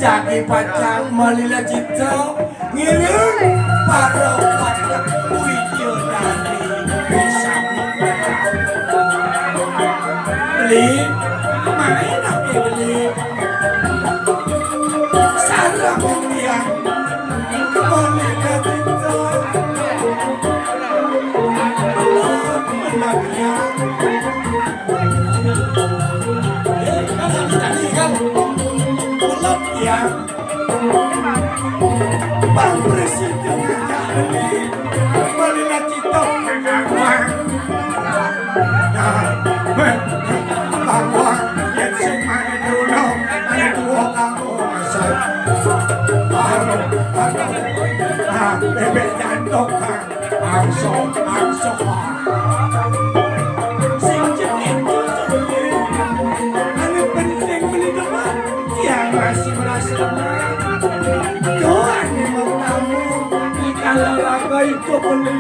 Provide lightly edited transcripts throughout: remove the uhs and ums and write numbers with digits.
Jadi pacar malila cita ngiring para pada video dari bisa beli main apa beli sarang yang malila cita belum menangnya ya Bang Presiden jadi malila cita bahwa yang semuanya dulu ada dua kamu asal bebek jantung angso sing jenis anu penting beli depan yang masih merasa doang mau tamu kalau laga itu beli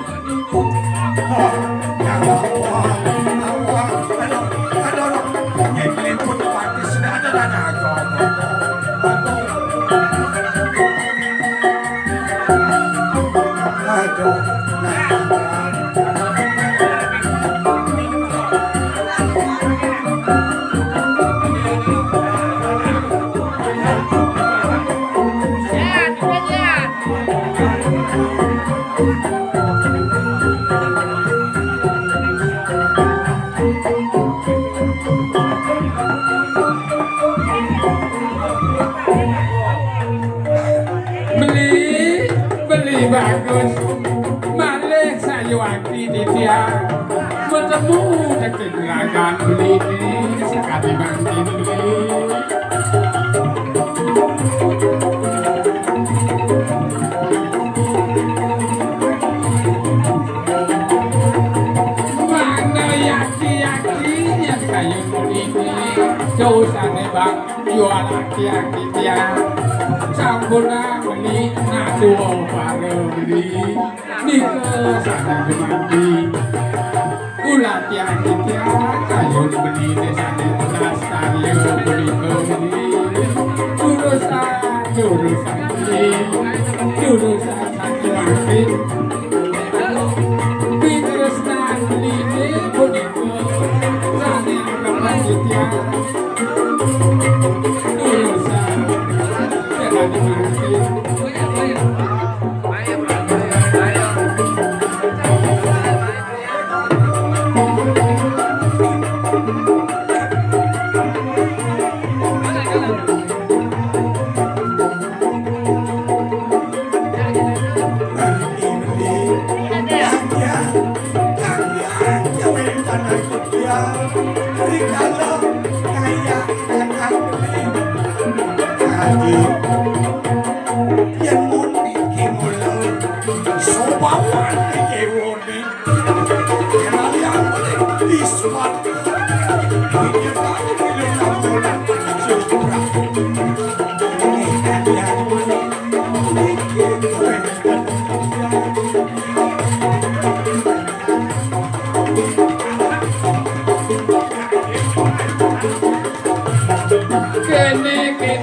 bagus malih sayuwati dia bertemu kegerakan beli sekali bangkit mana yaki-yaki yang kayu ini jauhane bang jual laki-laki dia sampurna beli natuo baru beli nikesane mandi ulah tiang tiang kayu beli desane nasario beli jurusan beli jurusan sakit makin Pitresnan beli beli sane lagi tiang jurusan sakit makin yang mundi kimulai sobawan kewondi